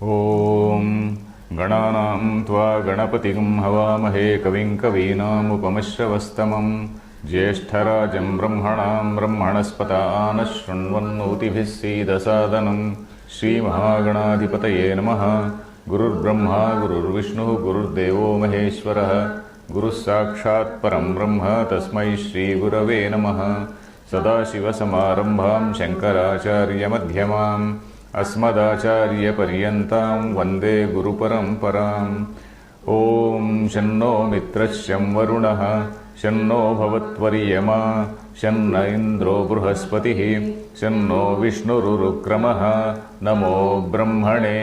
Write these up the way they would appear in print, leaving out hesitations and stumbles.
ॐ गणानां त्वा गणपतिं हवामहे कविं कवीनामुपमश्रवस्तमं ज्येष्ठराजं ब्रह्मणां ब्रह्मणस्पतानः शृण्वन्नोतिभिः सीदसादनं श्रीमहागणाधिपतये नमः। गुरुर्ब्रह्मा गुरुर्विष्णुः गुरुर्देवो महेश्वरः गुरुः साक्षात् परं ब्रह्म तस्मै श्रीगुरवे नमः। सदाशिवसमारम्भां शङ्कराचार्यमध्यमाम् अस्मदाचार्यपर्यन्तां वन्दे गुरुपरम्पराम्। ॐ शन्नो मित्रश्चं वरुणः शन्नो भवत्वर्यमा शन्न इन्द्रो बृहस्पतिः शन्नो विष्णुरुक्रमः। नमो ब्रह्मणे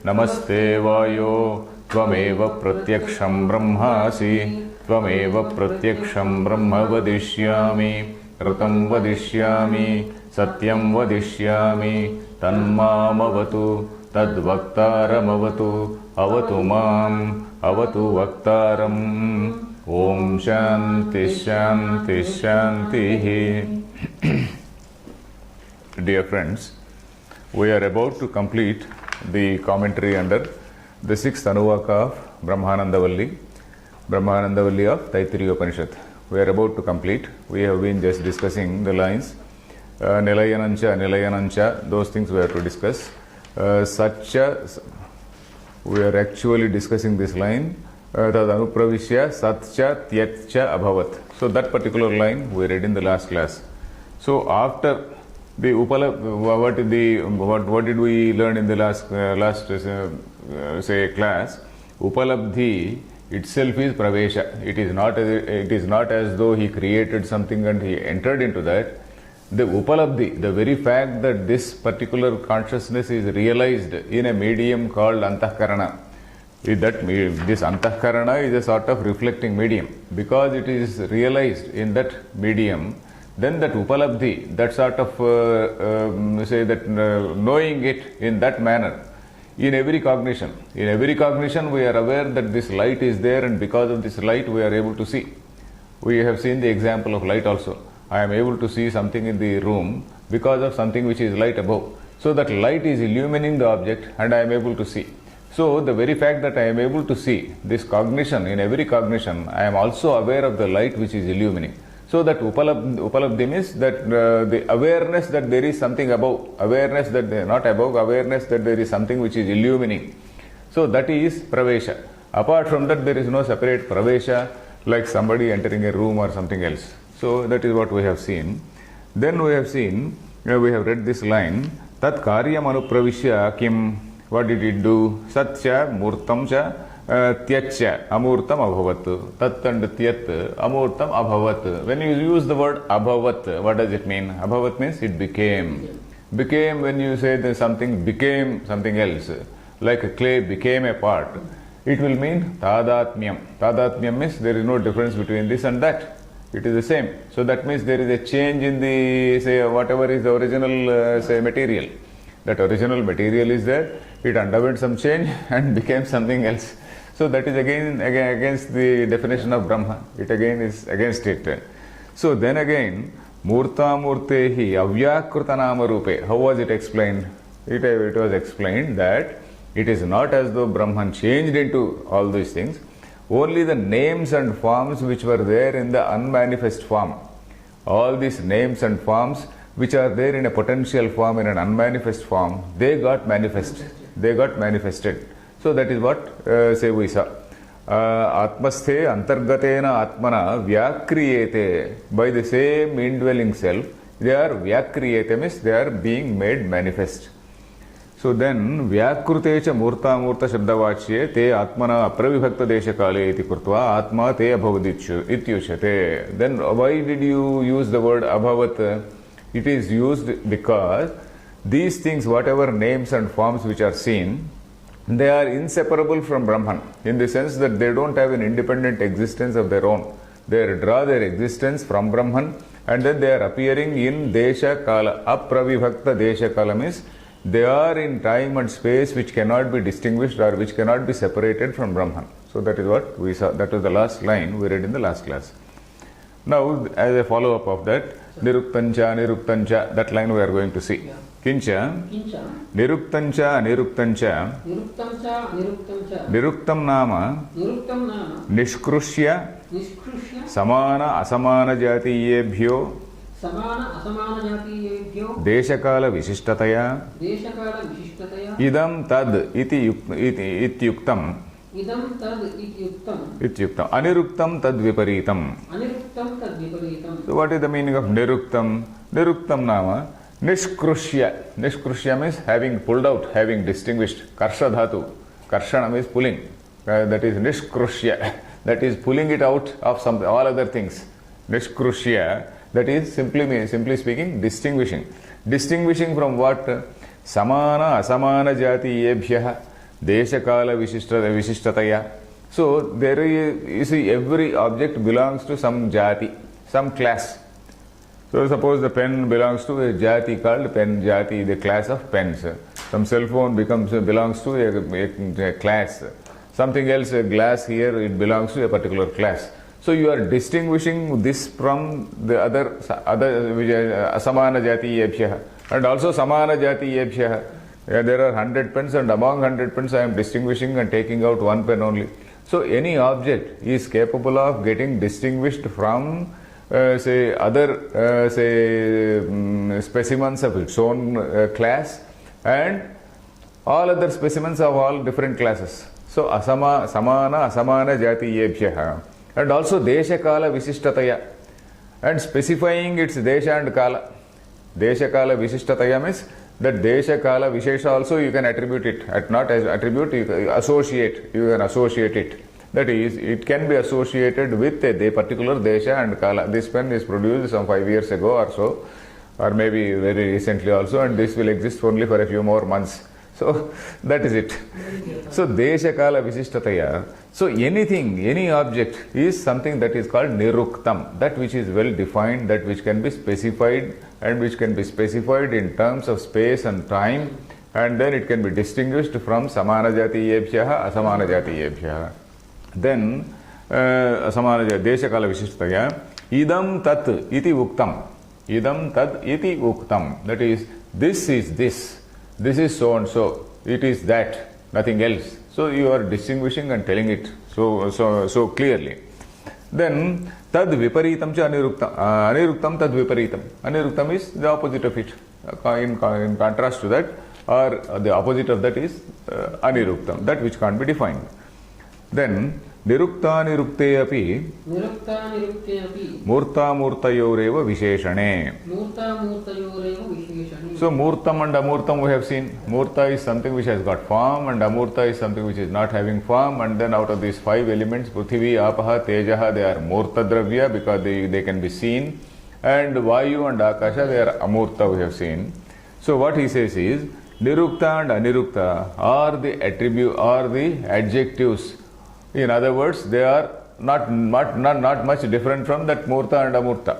नमस्ते वायो त्वमेव प्रत्यक्षं ब्रह्मासि त्वमेव प्रत्यक्षं ब्रह्म वदिष्यामि ऋतं वदिष्यामि सत्यं वदिष्यामि तन्मामवतु तद्वक्तारमवतु अवतु माम् अवतु वक्तारम्। ॐ शान्ति शान्ति शान्तिः। Dear friends, we are about to complete the commentary under the sixth Anuvaka of Brahmanandavalli of Taittiriya Upanishad. We are about to complete. We have been just discussing the lines Nilayanancha, those things we have to discuss. Satcha, we are actually discussing this line. Tad anupravishya satcha tyatcha abhavat. So that particular line we read in the last class. So after the what did we learn in the last class? Upalabdhi itself is pravesha. It is not as though he created something and he entered into that. The upalabdhi, the very fact that this particular consciousness is realized in a medium called antahkarana, this antahkarana is a sort of reflecting medium. Because it is realized in that medium, then that upalabdhi, that sort of knowing it in that manner, in every cognition we are aware that this light is there, and because of this light we are able to see. We have seen the example of light also. I am able to see something in the room because of something which is light above. So that light is illumining the object and I am able to see. So the very fact that I am able to see, this cognition, in every cognition, I am also aware of the light which is illumining. So that upalabdhi means that the awareness that there is something above, awareness that not above, awareness that there is something which is illumining. So that is pravesha. Apart from that, there is no separate pravesha like somebody entering a room or something else. So that is what we have seen. Then we have seen, we have read this line, Tat karyam anupravishya kim, what did it do? Satya murtam cha tyatcha amurtam abhavat. Tat and tyat amurtam abhavat. When you use the word abhavat, what does it mean? Abhavat means it became. Became, when you say that something became something else, like a clay became a part, it will mean tadatmyam. Tadatmyam means there is no difference between this and that. It is the same. So that means there is a change in the, whatever is the original, material. That original material is there. It underwent some change and became something else. So that is again against the definition of Brahma. It again is against it. So then again, Murta Murtehi Avyakrutanama Rupe. How was it explained? It was explained that it is not as though Brahman changed into all these things. Only the names and forms which were there in the unmanifest form, all these names and forms which are there in a potential form, in an unmanifest form, they got manifested. So that is what we saw. Atmasthe antargatena atmana vyakriyete. By the same indwelling self, they are vyakriyete, means they are being made manifest. So then, Vyakrute cha murta murta shabdavachye te atmana apravibhakta desha kale iti kurtva atma te abhavadityushate. Then why did you use the word abhavat? It is used because these things, whatever names and forms which are seen, they are inseparable from Brahman, in the sense that they don't have an independent existence of their own. They draw their existence from Brahman, and then they are appearing in desha kala. Apravibhakta desha kala means they are in time and space which cannot be distinguished or which cannot be separated from Brahman. So that is what we saw. That was the last line we read in the last class. Now, as a follow-up of that, Niruktancha, that line we are going to see. किंच किंच निरुक्तं च अनिरुक्तं च निरुक्तं च अनिरुक्तं च निरुक्तं नाम निरुक्तं नाम निष्कृष्य निष्कृष्य समान असमान जातीयेभ्यो समान असमान जातीयेभ्यो देशकाल विशिष्टतया देशकाल विशिष्टतया इदं तद् इत्युक्तम् इदं तद् इत्युक्तम् अनिरुक्तं तद् विपरीतम् अनिरुक्तं तद् विपरीतम् So what is the meaning of niruktam? Niruktam nama nishkrushya. Nishkrushya means having pulled out, having distinguished. Karsha dhatu. Karshana means pulling. That is nishkrushya. That is pulling it out of some all other things. Nishkrushya. That is simply speaking distinguishing. Distinguishing from what? Samana asamana jatiyebhyah deshakala vishishtataya. So there is, you see, every object belongs to some jati, some class. So suppose the pen belongs to a jati called pen jati, the class of pens. Some cell phone belongs to a class. Something else, a glass here, it belongs to a particular class. So you are distinguishing this from the other asamana jatiyebhyah and also samana jatiyebhyah. There are 100 pens and among 100 pens I am distinguishing and taking out one pen only. So any object is capable of getting distinguished from say other specimens of its own class and all other specimens of all different classes. So samana asamana jatiyebhyah and also desha kala visishtataya and specifying its desha and kala. Desha kala visishtataya means that desha kala vishesha also you can attribute it, not as attribute, you can associate it. That is, it can be associated with a particular desha and kala. This pen is produced some 5 years ago or so, or maybe very recently also, and this will exist only for a few more months. So that is it. So desha kala visishtataya. So anything, any object is something that is called niruktam, that which is well defined, that which can be specified and which can be specified in terms of space and time, and then it can be distinguished from samana jatiyebhyah asamana jatiyebhyah. Then asamana desha kala vishishtaya idam tat iti uktam. Idam tat iti uktam. That is, this is this. This is so and so. It is that. Nothing else. So you are distinguishing and telling it so clearly. Then tad viparitam cha aniruktam. Aniruktam tad viparitam. Aniruktam is the opposite of it. In contrast to that, or the opposite of that is aniruktam, that which can't be defined. Then nirukta nirukte api murta murtayoreva visheshane. So murtam and amurtam we have seen. Murta is something which has got form and amurta is something which is not having form, and then out of these 5 elements, Prithvi, Apaha, Tejaha, they are murta dravya because they can be seen, and Vayu and Akasha, they are amurta we have seen. So what he says is nirukta and anirukta are the attribute or the adjectives. In other words, they are not much different from that murta and amurta.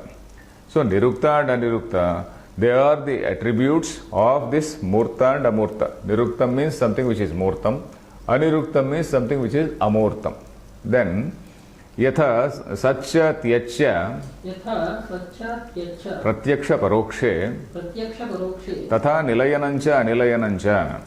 So nirukta and anirukta, they are the attributes of this murta and amurta. Niruktam means something which is murtam. Aniruktam means something which is amurtam. Then yatha satcha tyachya pratyaksha parokshe tatha nilayanancha anilayanancha.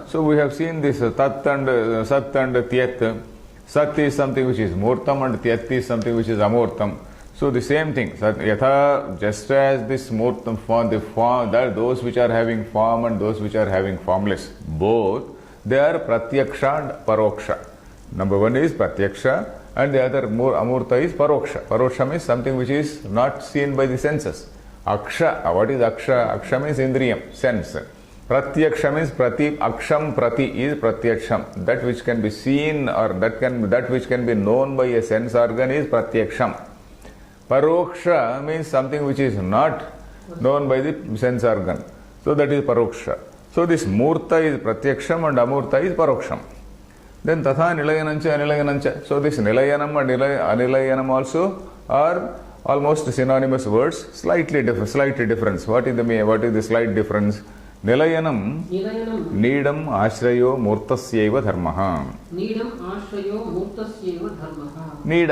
So we have seen this tat and sat and tyat. Sat is something which is murtam and tyat is something which is amurtam. So the same thing, yatha, just as this murtam form, the form, that those which are having form and those which are having formless, both they are pratyaksha and paroksha. Number one is pratyaksha and the other more amurta is paroksha. Paroksha means something which is not seen by the senses. Aksha, what is aksha? Aksha means indriyam, sense. Pratyaksha means prati, aksham prati is pratyaksham. That which can be seen or that which can be known by a sense organ is pratyaksham. Paroksha means something which is not known by the sense organ. So that is paroksha. So this murta is pratyaksham and amurta is paroksham. Then tatha nilayanancha anilayanancha. So this nilayanam and anilayanam also are almost synonymous words, slightly difference. What is the slight difference? Nilayanam needam ashrayo murtasyeva dharmaha. Needam ashrayo murtasyeva dharmaha. Need.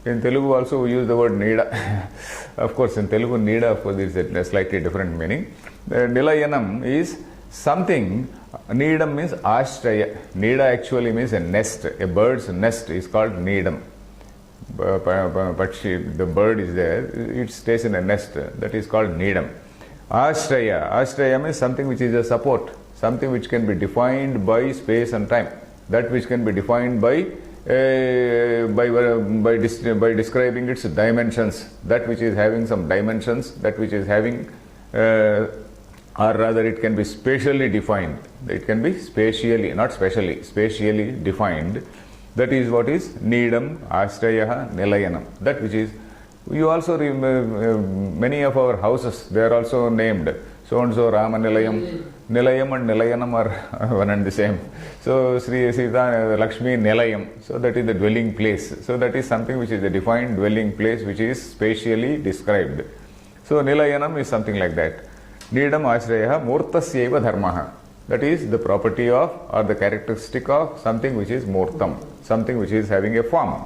In Telugu also we use the word Nida. Of course, in Telugu, Nida, of course, is a slightly different meaning. Nilayanam is something, Needam means Ashraya. Nida actually means a nest. A bird's nest is called Needam. But the bird is there, it stays in a nest. That is called Needam. Ashraya. Ashraya means something which is a support. Something which can be defined by space and time. That which can be defined by describing its dimensions, that which is having some dimensions, that which is having, or rather it can be spatially defined. It can be spatially, not specially, spatially defined. That is what is Needam, Ashrayaha, Nilayanam. That which is, you also many of our houses, they are also named. So and so Rama Nilayam. Nilayam and Nilayanam are one and the same. So Sri Sita Lakshmi Nilayam. So that is the dwelling place. So that is something which is a defined dwelling place which is spatially described. So Nilayanam is something like that. Needam Ashrayaha Murtasyeva Dharmaha. That is the property of or the characteristic of something which is Murtam, something which is having a form.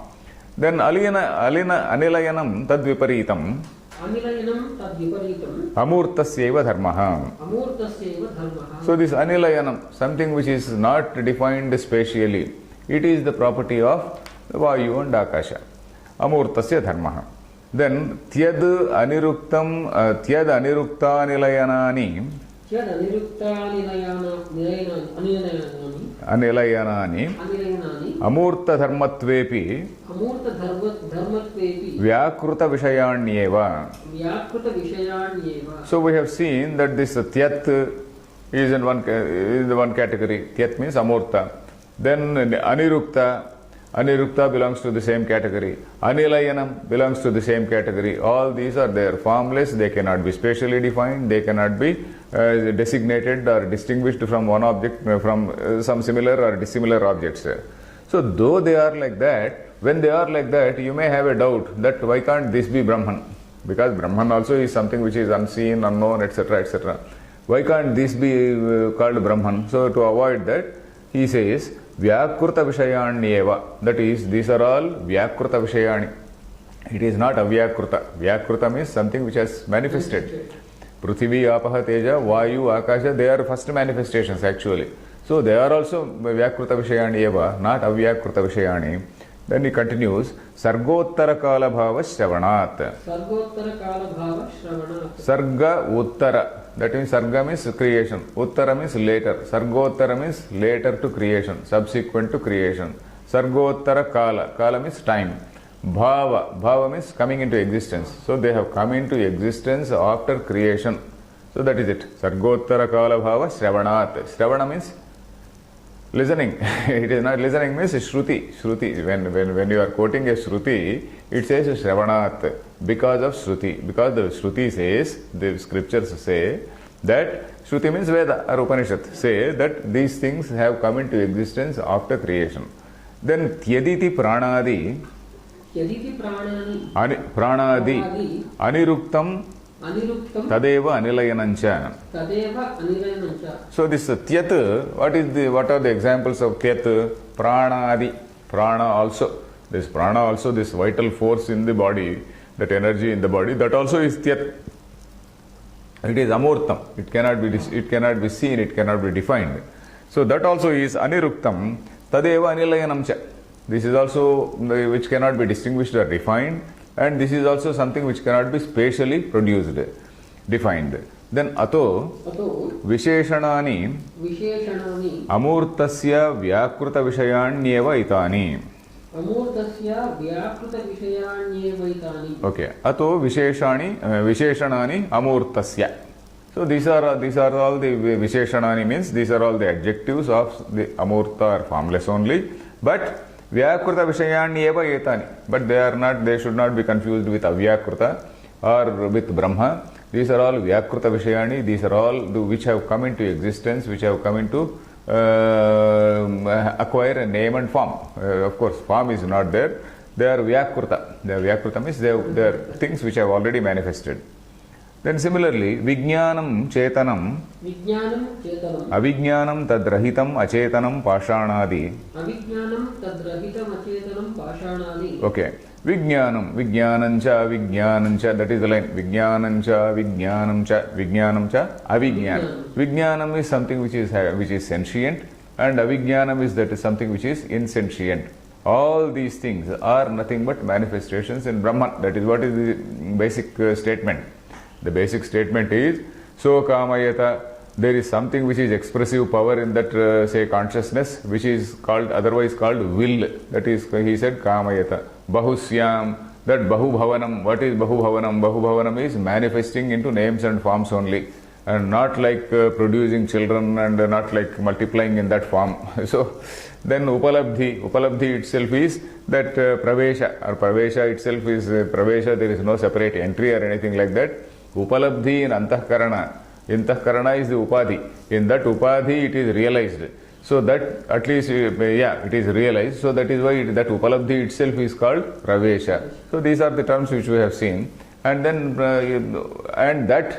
Then Anilayanam Tadviparitam. Anilayanam tadviparitam. Amurtasyeva Dharmaha. Amurtasyeva dharmaha. So this Anilayanam, something which is not defined spatially, it is the property of Vayu and Akasha. Amurtasya Dharmaha. Then Tyad Anirukta Nilayanani. Tyad anirukta Anilayanani. Amurta Dharmatvepi. Amurta dharmatvepi. Vyakruta Vishayanyeva. Vyakruta vishayanyeva. So we have seen that this Tyat is in one category. Tyat means Amurta. Then Anirukta belongs to the same category. Anilayanam belongs to the same category. All these are there. Formless, they cannot be spatially defined, they cannot be designated or distinguished from one object, from some similar or dissimilar objects. So though they are like that, when they are like that, you may have a doubt that why can't this be Brahman? Because Brahman also is something which is unseen, unknown, etc., etc. Why can't this be called Brahman? So to avoid that, he says, Vyakruta Vishayanyeva. That is, these are all Vyakruta Vishayani. It is not Avyakruta. Vyakruta means something which has manifested. Prithvi, Apaha, Teja, Vayu, Akasha, they are first manifestations actually. So they are also Vyakruta Vishayanyeva, not Avyakruta Vishayani. Then he continues, Sargottara Kala Bhava Shravanat. Sargottara Kala Bhava Shravanat. Sarga Uttara. That means Sarga means creation. Uttara means later. Sargottara means later to creation, subsequent to creation. Sargottara Kala. Kala means time. Bhava. Bhava means coming into existence. So they have come into existence after creation. So that is it. Sargottara Kala Bhava Shravanat. Shravana means listening. It is not listening means Shruti. Shruti. When you are quoting a Shruti, it says Shravanat because of Shruti. Because the Shruti says, the scriptures say that Shruti means Veda or Upanishad say that these things have come into existence after creation. Then Tyaditi Pranadi. Tyaditi Pranani. Pranadi. Aniruktam. Aniruktam. Tadeva Anilayanancha. Tadeva Anilayanancha. So this Tyat, what are the examples of Tyat? Pranadi. Prana also. This prana also, this vital force in the body, that energy in the body, that also is Tyat. It is Amurtam. It cannot be seen, it cannot be defined. So that also is Aniruktam. Tadeva Anilayanamcha. This is also which cannot be distinguished or defined, and this is also something which cannot be spatially produced, defined. Then Ato Visheshanani Amurtasya Vyakruta Vishayanyeva Itani. Amurtasya Vyakruta Vishayanyeva Itani. Okay. Ato Visheshanani Amurtasya. So these are all the Visheshanani means these are all the adjectives of the Amurta or formless only. But Vyakruta Vishayanyeva Etani. But they should not be confused with Avyakruta or with Brahma. These are all Vyakruta Vishayani. These are all which have come into existence, which have come into acquire a name and form. Of course, form is not there. They are Vyakruta. They are Vyakruta means they are things which have already manifested. Then similarly, Vijnanam Chetanam. Vijnanam Chetanam. Avijnanam Tadrahitam Achetanam Pashanadi. Avijnanam Tadrahitam Achetanam Pashanadi. Okay. Vijnanam, Vijnanancha, Vijnanancha, that is the line. Vijnanancha, Vijnanamcha, Vijnanamcha, Avijnanam. Vijnanam is something which is sentient, and Avijnanam is that is something which is insentient. All these things are nothing but manifestations in Brahman. That is what is the basic statement. The basic statement is, so kamayata, there is something which is expressive power in that, say, consciousness, which is called, otherwise called will. That is, he said, kamayata. Bahusyam, that Bahubhavanam. What is Bahubhavanam? Bahubhavanam is manifesting into names and forms only, and not like producing children and not like multiplying in that form. So, then Upalabdhi itself is that Pravesha, or Pravesha itself is Pravesha, there is no separate entry or anything like that. Upalabdhi in Antahkarana. Antahkarana is the Upadhi. In that Upadhi it is realized. So that at least, it is realized. So that is why that Upalabdhi itself is called Pravesha. So these are the terms which we have seen. And then, and that's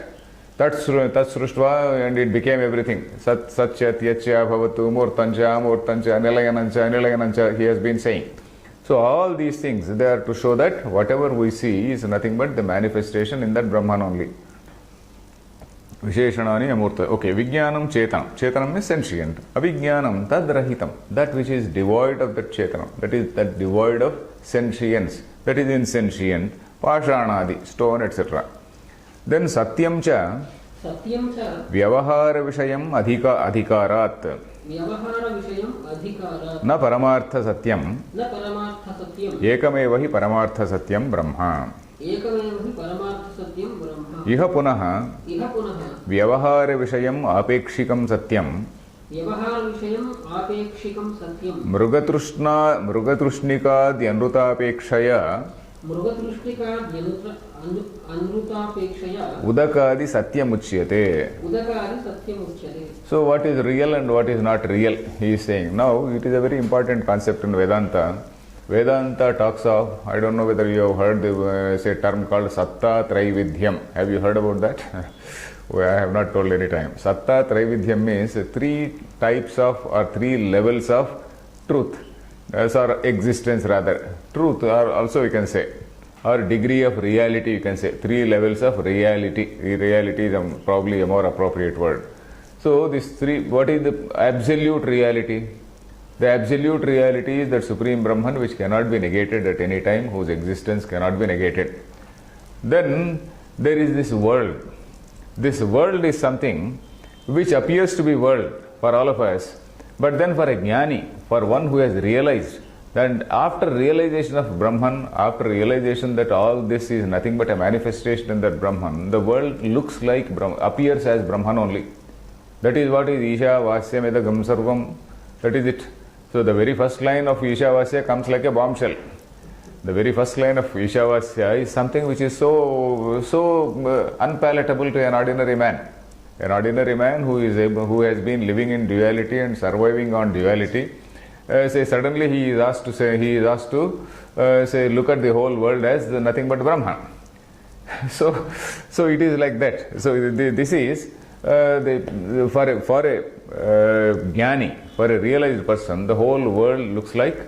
Sruštva, and it became everything. Satchat, Yachya, Bhavatu, Murtancha, Nilayanancha, he has been saying. So all these things, they are to show that whatever we see is nothing but the manifestation in that Brahman only. Visheshanani Amurta. Okay, Vijnanam Chetanam. Chetanam is sentient. Avijnanam Tadrahitam. That which is devoid of that Chetanam. That is that devoid of sentience. That is insentient. Pashanadi, stone, etc. Then Satyam cha Vyavahara Vishayam Adhikarat Na Paramartha Satyam Ekameva hi Paramartha Satyam Brahma Iha Punaha Vyavahara Vishayam Apekshikam Satyam Mrugatrushnika Dhyanrutapekshaya Udakadi Satyam Uchyate. So what is real and what is not real, he is saying. Now it is a very important concept in Vedanta. Vedanta talks of, I don't know whether you have heard the say term called Satta Traividhyam. Have you heard about that? Well, I have not told any time. Satta Traividhyam means three types of, or three levels of truth. Or existence rather. Truth, or also you can say, or degree of reality, you can say. Three levels of reality. Reality is probably a more appropriate word. So these three, what is the absolute reality? The absolute reality is that Supreme Brahman which cannot be negated at any time, whose existence cannot be negated. Then there is this world. This world is something which appears to be world for all of us, but then for a jnani, for one who has realized, and after realization of Brahman, after realization that all this is nothing but a manifestation in that Brahman, the world looks like Brahman, appears as Brahman only. That is what is Isha Vasya Medagam Sarvam. That is it. So the very first line of Isha Vasya comes like a bombshell. The very first line of Isha Vasya is something which is so unpalatable to an ordinary man. An ordinary man who has been living in duality and surviving on duality, say suddenly he is asked to say look at the whole world as nothing but Brahman. So it is like that. So this is for a jnani, for a realized person, the whole world looks like,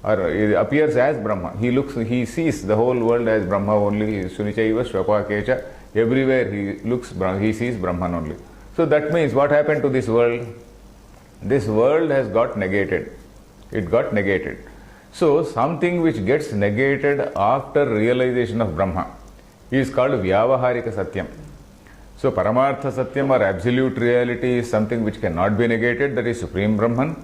or it appears as Brahma. He sees the whole world as Brahma only. Sunichaiva Swapakecha. Everywhere he sees Brahman only. So that means what happened to this world? This world has got negated. It got negated. So something which gets negated after realization of Brahma is called Vyavaharika Satyam. So Paramartha Satyam, or absolute reality, is something which cannot be negated, that is Supreme Brahman.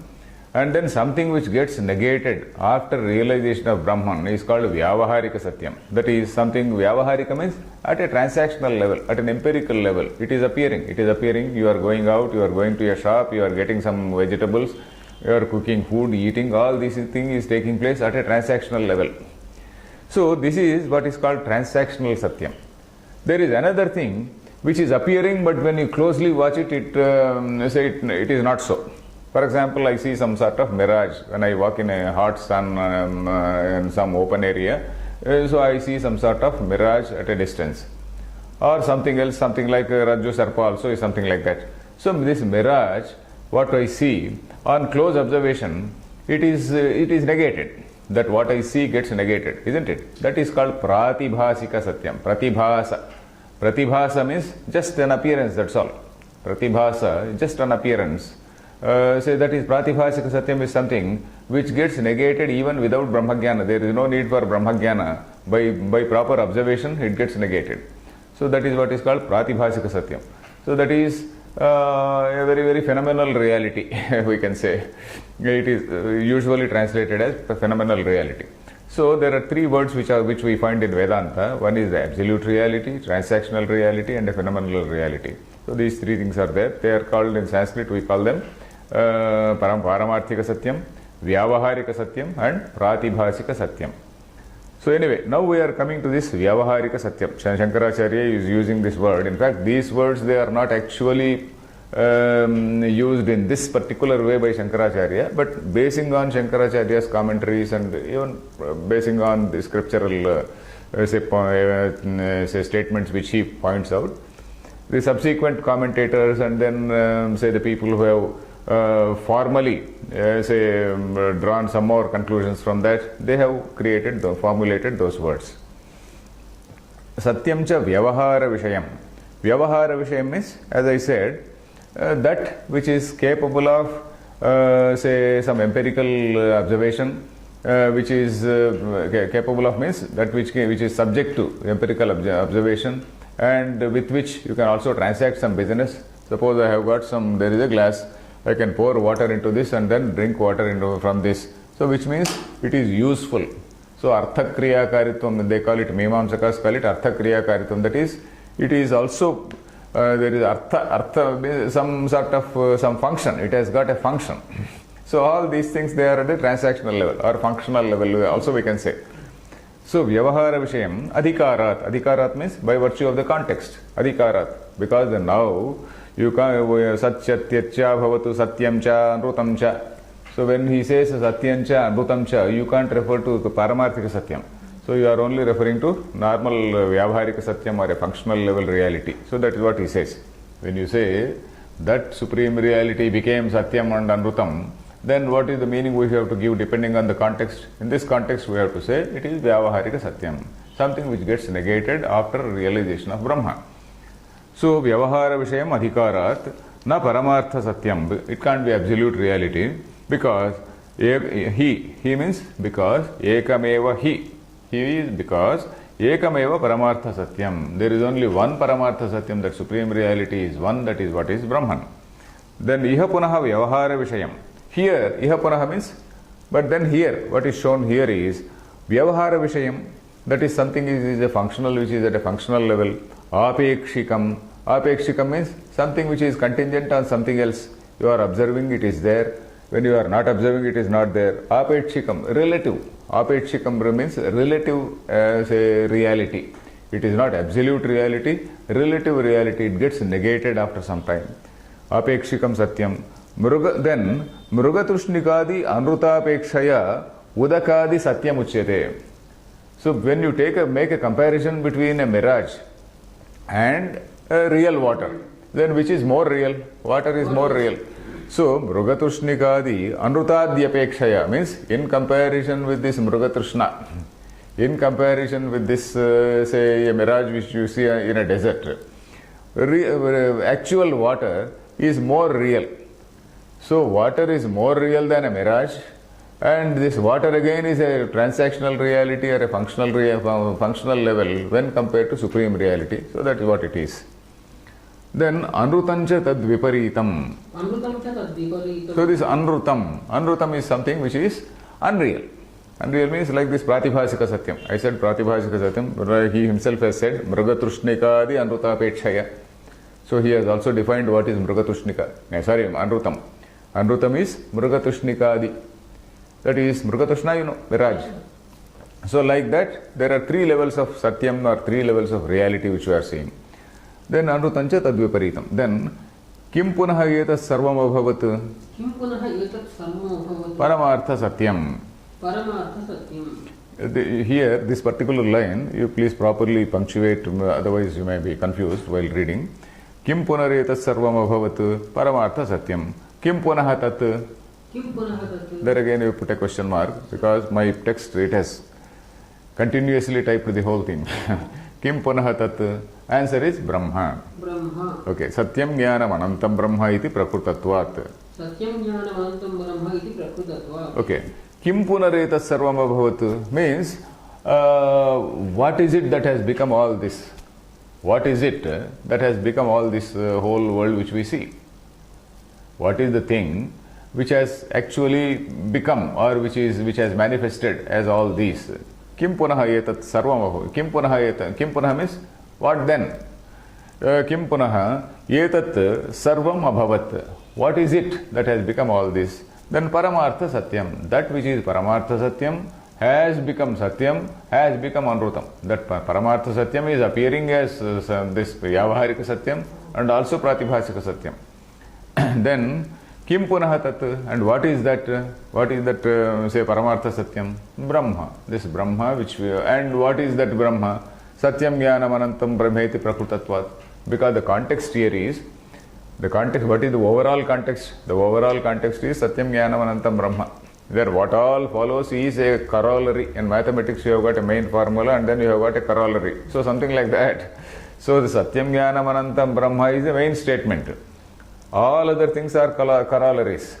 And then something which gets negated after realization of Brahman is called Vyavaharika Satyam. That is something, Vyavaharika means at a transactional level, at an empirical level. It is appearing. You are going out, you are going to a shop, you are getting some vegetables, you are cooking food, eating, all these things is taking place at a transactional level. So this is what is called transactional Satyam. There is another thing which is appearing, but when you closely watch it, it is not so. For example, I see some sort of mirage when I walk in a hot sun in some open area. So I see some sort of mirage at a distance. Or something else, something like Rajju Sarpa also is something like that. So this mirage, what I see, on close observation, it is negated. that what I see gets negated, isn't it? That is called pratibhasika satyam. Pratibhasa. Pratibhasa means just an appearance, that's all. Pratibhasa, just an appearance. Say that is pratibhasika satyam is something which gets negated even without brahmagyana. There is no need for brahmagyana. By proper observation, it gets negated. So that is what is called pratibhasika satyam. So that is a very, very phenomenal reality, we can say. It is usually translated as phenomenal reality. So there are three words which we find in Vedanta. One is the absolute reality, transactional reality, and a phenomenal reality. So these three things are there. They are called in Sanskrit, we call them Paramarthika Satyam, Vyavaharika Satyam, and Pratibhasika Satyam. So anyway, now we are coming to this Vyavaharika Satyam. Shankaracharya is using this word. In fact, these words, they are not actually used in this particular way by Shankaracharya, but basing on Shankaracharya's commentaries and even basing on the scriptural say statements which he points out, the subsequent commentators and then say the people who have formally drawn some more conclusions from that, they have formulated those words. Satyam cha vyavahara vishayam. Vyavahara vishayam means, as I said, that which is capable of say some empirical observation, which is capable of means that which is subject to empirical observation, and with which you can also transact some business. Suppose I have got there is a glass, I can pour water into this and then drink water from this. So which means it is useful. So artha kriya karitvam, they call it, Mimamsakas call it artha kriya karitvam. That is, it is also there is artha some sort of some function. It has got a function. So all these things, they are at the transactional level or functional level also we can say. So vyavahara vishayam adhikarat. Adhikarat means by virtue of the context. Adhikarat, because now you can satyatyacha bhavatu satyam cha anrutam cha. So when he says satyam cha anrutam cha, you can't refer to paramarthika satyam. So you are only referring to normal vyavaharika satyam or a functional level reality. So that is what he says. When you say that supreme reality became satyam and anrutam, then what is the meaning we have to give depending on the context? In this context, we have to say it is vyavaharika satyam, something which gets negated after realization of Brahma. So vyavahara vishayam adhikarat na paramartha satyam. It can't be absolute reality because he means because ekameva he. He is because ekameva paramartha satyam. There is only one paramartha satyam, that supreme reality is one, that is what is Brahman. Then iha punaha vyavahara vishayam. Here, iha punaha means, but then here, what is shown here is vyavahara vishayam, that is something is a functional, which is at a functional level. Apekshikam. Apekshikam means something which is contingent on something else. You are observing, it is there. When you are not observing, it is not there. Apekshikam, relative. Apekshikam means relative say reality. It is not absolute reality. Relative reality, it gets negated after some time. Apekshikam satyam. Then mrugatrishnikadi anrutapekshaya udakadi satyam uchyate. So when you make a comparison between a mirage and a real water, then which is more real? Water is more real. So mrugatrishnikadi anrutadyapekshaya means in comparison with this mrugatrishna, in comparison with this say a mirage which you see in a desert, actual water is more real. So water is more real than a mirage, and this water again is a transactional reality or a functional level when compared to supreme reality. So that is what it is. Then anrutancha tad viparitam. So this anrutam is something which is unreal. Unreal means like this pratibhasika satyam. I said pratibhasika satyam. He himself has said mrugatrishnikadi anrutapekshaya. So he has also defined what is mrugatrishnika. Anrutam. Anrutam is mrugatrishnikadi. That is mrugatrishna, mirage. So like that, there are three levels of satyam or three levels of reality which we are seeing. Then anrutancha tadviparitam. Then kim punaha etat sarvam abhavat? Kim punaha etat sarvam abhavat? Paramartha satyam. Paramartha satyam. Here, this particular line, you please properly punctuate, otherwise you may be confused while reading. Kim punaretat sarvam abhavat? Paramartha satyam. Kim punaha tat? किं पुनः तत् There again you put a question mark because my text it has continuously typed the whole thing. Kim punaha tat? Answer is Brahma. Brahma Okay. Satyam jnanam anantam Brahma iti prakrutatvat. सत्यं ज्ञानमनन्तं ब्रह्म इति प्रकृतत्वात् Okay. Kim punaretat sarvam abhavat means what is it that has become all this? What is it that has become all this whole world which we see? What is the thing which has actually become or which has manifested as all these? Kim punaha etat sarvam abhavat. Kim punaha etat. Kim punaha means what then? Kim punaha etat sarvam abhavat. What is it that has become all this? Then Paramartha Satyam. That which is Paramartha Satyam has become Satyam, has become Anrutam. That Paramartha Satyam is appearing as this Vyavaharika Satyam and also Pratibhasika Satyam. Then Kim Punaha Tat. And what is that? What is that, say, Paramartha Satyam? Brahma. This Brahma which we... And what is that Brahma? Satyam Jnanam Anantam Brahmeti Prakrutatvat. Because the context here is... The context, what is the overall context? The overall context is Satyam Jnanam Anantam Brahma. There what all follows is a corollary. In mathematics you have got a main formula and then you have got a corollary. So something like that. So the Satyam Jnanam Anantam Brahma is the main statement. All other things are corollaries.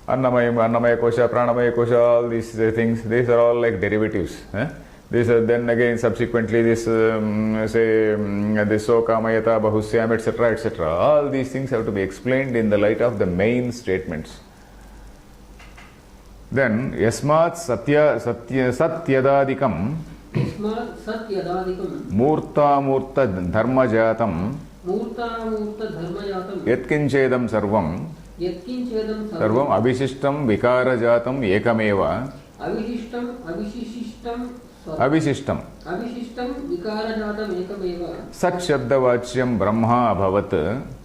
Annamaya Kosha, Pranamaya Kosha, all these things, these are all like derivatives. This then again subsequently this this Sokamayata, Bahusyam, etc., etc. All these things have to be explained in the light of the main statements. Then Yasmat Satyadadikam यस्मात् सत्यदादिकं Murta Dharmajatam मूर्तामूर्तधर्मजातं Yatkinchedam Sarvam यत्किञ्चेदं Sarvam Abhishishtam Vikarajatam Ekameva अविशिष्टम् अविशिष्टं Avishishtam अविशिष्टं विकारजातम् एकमेव Sat Shabdavachyam Brahma Abhavat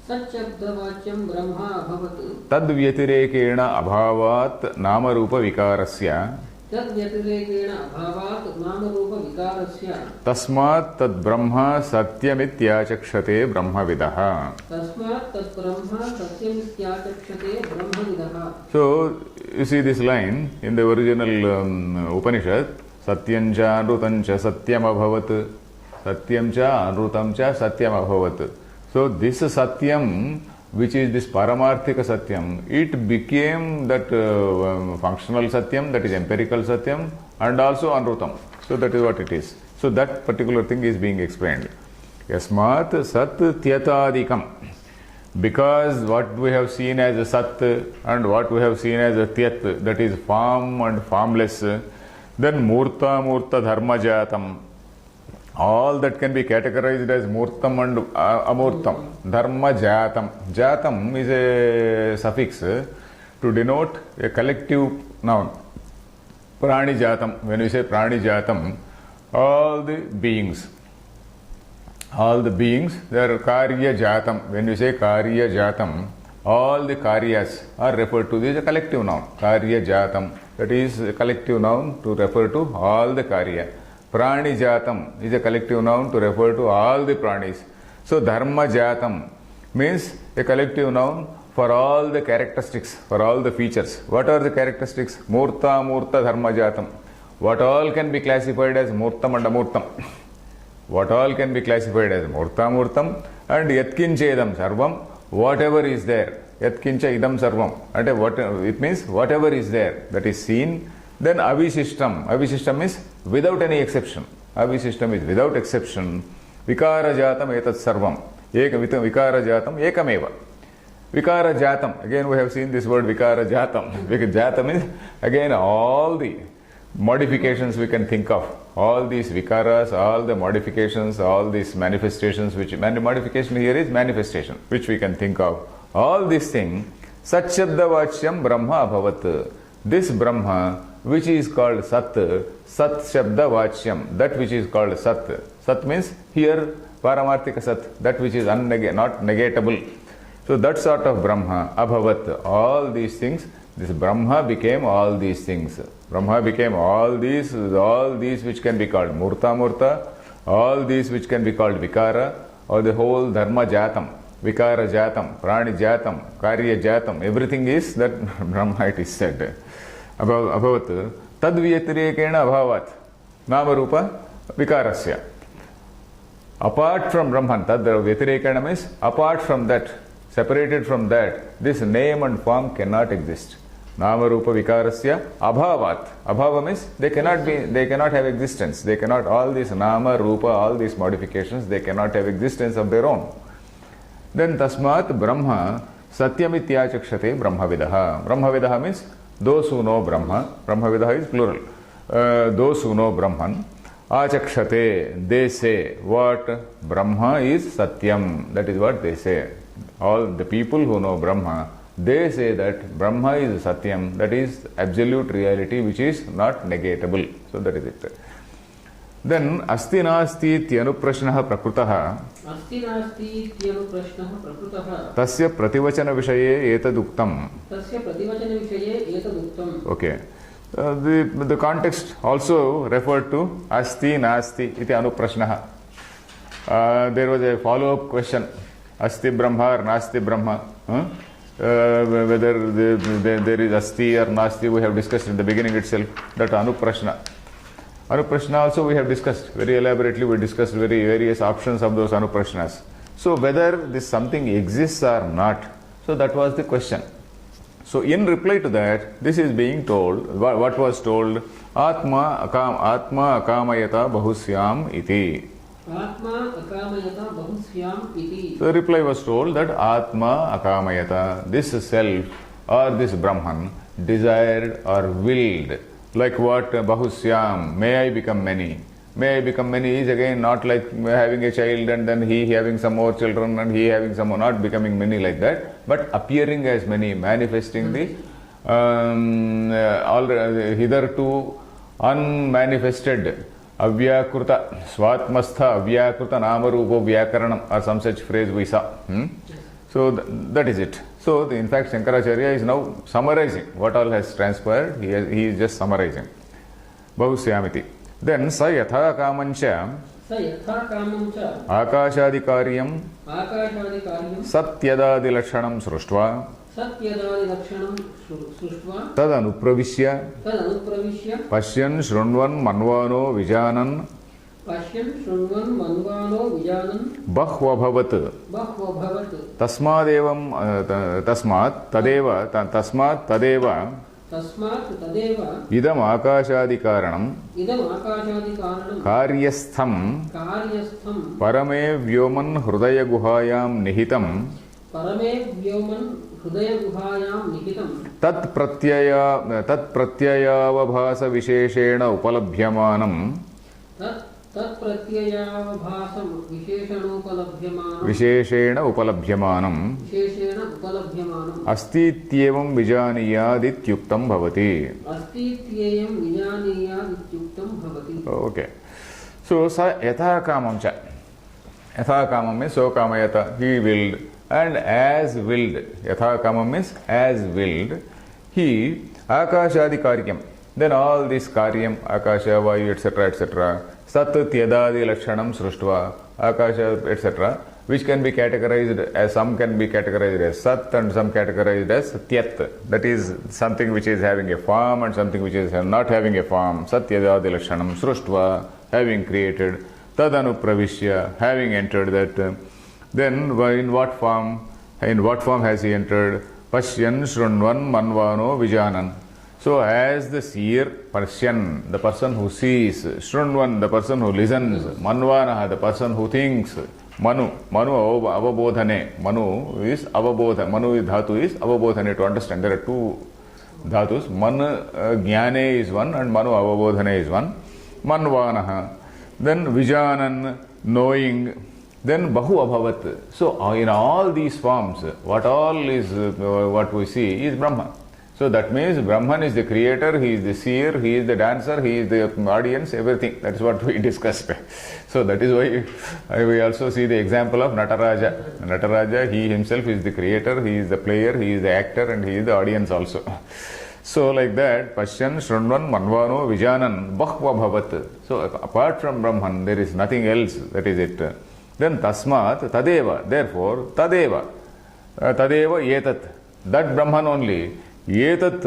सच्शब्दवाच्यं Brahma अभवत् Tad Vyatirekena Abhavat Namarupa Vikarasya तद्व्यतिरेकेण अभावात् नामरूपविकारस्य Tasmat Tad Brahma Satyamityachakshate Brahmavidaha. तस्मात् तद्ब्रह्म सत्यमित्याचक्षते ब्रह्मविदः. So, you see this line in the original Upanishad, Satyancha Anrutancha Satyam Abhavat, Satyamcha Anrutamcha Satyam Abhavat. So, this Satyam, which is this Paramarthika Satyam, it became that functional Satyam, that is empirical Satyam, and also Anrutam. So, that is what it is. So, that particular thing is being explained. Yasmat Sat Tyatadikam. Because what we have seen as a Sat and what we have seen as a Tyat, that is form and formless, then Murta Dharmajatam. All that can be categorized as Murtam and Amurtam. Dharma Jatam. Jatam is a suffix to denote a collective noun. Prani Jatam. When we say Prani Jatam, all the beings. All the beings, they are Karya Jatam. When we say Karya Jatam, all the Karyas are referred to as a collective noun. Karya Jatam. That is a collective noun to refer to all the Karya. Prani Jatam is a collective noun to refer to all the pranis. So Dharma Jatam means a collective noun for all the characteristics, for all the features. What are the characteristics? Murta Dharma Jatam. What all can be classified as Murtam and Amurtam? What all can be classified as Murtam and Yatkinchedam Sarvam, whatever is there. Yatkincha idam sarvam. And what it means, whatever is there, that is seen. Then Avishishtam. Avishishtam is without any exception. Avishishtam is without exception. Vikara jatam etat sarvam. Vikara jatam ekameva. Vikara jatam. Again we have seen this word Vikara jatam. Jatam is again all the modifications we can think of. All these vikaras, all the modifications, all these manifestations, which modification here is manifestation, which we can think of. All these things, Satshabdavachyam Brahma Abhavat. This Brahma, which is called Sat, Sat Shabda Vachyam, that which is called Sat. Sat means here Paramarthika Sat, that which is not negatable. So that sort of Brahma, Abhavat, all these things, this Brahma became all these things. Brahma became all these which can be called Murta, all these which can be called Vikara, or the whole Dharma Jatam. Vikara Jatam, Prani Jatam, Karya Jatam, everything is that Brahma, it is said. Abhavat, Tad Vyatirekena Abhavat, Nama Rupa Vikarasya. Apart from Brahman, Tad Vyatirekena means apart from that, separated from that, this name and form cannot exist. Nama Rupa Vikarasya Abhavat. Abhava means they cannot have existence. They cannot, all these Nama, Rupa, all these modifications, they cannot have existence of their own. Then Tasmat Brahma Satyamityachakshate Brahmavidaha. Brahmavidaha means those who know Brahma. Brahmavidaha is plural. Those who know Brahman. Achakshate, they say what? Brahma is Satyam. That is what they say. All the people who know Brahma, they say that Brahma is Satyam, that is absolute reality which is not negatable. So that is it. Then Asti Nasti Tyanuprashnaha Prakrutaha अस्ति नास्ति इत्यनुप्रश्नः प्रकृतः Tasya Prativachana Vishaye Etaduktam. तस्य प्रतिवचनविषये एतदुक्तम्. Okay. The context also referred to Asti Nasti iti Anuprashnaha. There was a follow-up question. Asti Brahma or Nasti Brahma? Whether there is Asti or Nasti, we have discussed in the beginning itself. That Anuprashna. Anuprashna also we have discussed very elaborately. We discussed various options of those Anuprashnas. So whether this something exists or not, so that was the question. So in reply to that, this is being told, what was told? Atma akamayata bahusyam iti. Atma akamayata bahusyam iti. The reply was told that Atma akamayata, this self or this Brahman, desired or willed. Like what? Bahusyam, may I become many. May I become many is again not like having a child and then he having some more children and he having some more, not becoming many like that, but appearing as many, manifesting the hitherto unmanifested Avyakruta, Swatmastha, Avyakruta, Namarupo, Vyakaranam, or some such phrase we saw. So that is it. So in fact Shankaracharya is now summarizing what all has transpired. He is just summarizing. Bahusyamiti. Then sa yatha kamancha akashadikaryam satyadadi lakshanam sruštva tad anupravisya pashyan shrunvan manvano vijanan bahvabhavat tasmat tadeva idam akashadikaranam karyastham parame vyoman hrudaya guhayam nihitam tat pratyayavabhasa visheshena upalabhyamanam विशेषेण उपलभ्यमानम् अस्तीत्येवं विजानीयादित्युक्तं भवति. Okay. So sa yatha kamam cha. Yatha kamam means so kamayata, he willed, and as willed. Yatha kamam means as willed. He akashadi karyam. Then all this karyam, akasha, vayu, etc. Sat tyadadi lakshanam sruštva, akasha, etc., which can be categorized as, some can be categorized as sat and some categorized as tyat. That is something which is having a form and something which is not having a form. Sat tyadadi lakshanam sruštva, having created, tadanu pravishya, having entered that. Then in what form has he entered? Pashyan shrunvan manvano vijanan. So as the seer, Pashyan, the person who sees, Shrunvan, the person who listens, Manvanaha, the person who thinks, Manu avabodhane, Manu is avabodha, Manu dhatu is avabodhane, to understand. There are two dhatus, Man jnane is one and Manu avabodhane is one. Manvanaha, then Vijanan, knowing, then Bahu abhavat. So in all these forms, what we see is Brahma. So that means Brahman is the creator, he is the seer, he is the dancer, he is the audience, everything. That is what we discussed. So that is why we also see the example of Nataraja. Nataraja, he himself is the creator, he is the player, he is the actor, and he is the audience also. So like that, Pashyan, Shrunvan, Manvano, Vijanan, Bahva Bhavat. So apart from Brahman, there is nothing else. That is it. Then tasmat tadeva, therefore tadeva, tadeva etat, that Brahman only, etat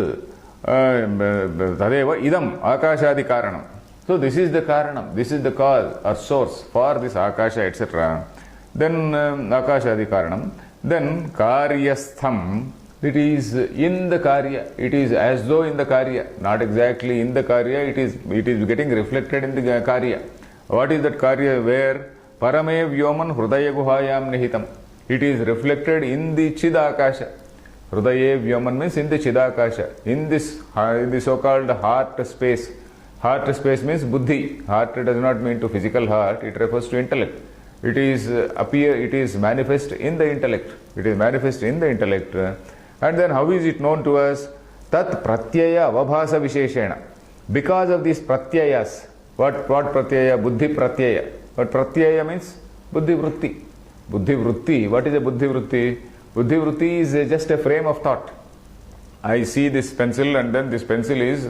tadeva idam akashadi karanam. So this is the karanam, this is the cause or source for this akasha, etc. Then akashadi karanam. Then karyastham, it is in the karya, it is as though in the karya, not exactly in the karya, it is getting reflected in the karya. What is that karya? Where parame vyoman hrudaya guhayam nihitam, it is reflected in the chidakasha. Hrudaye vyoman means in the chidakasha, in this the so-called heart space. Heart space means buddhi. Heart does not mean to physical heart, it refers to intellect. It is manifest in the intellect. It is manifest in the intellect. And then how is it known to us? Tat pratyaya avabhasa visheshena. Because of these pratyayas. What pratyaya? Buddhi pratyaya. What pratyaya means? Buddhi vritti. Buddhi vritti. What is a buddhi vritti? Buddhi vritti is just a frame of thought. I see this pencil and then this pencil is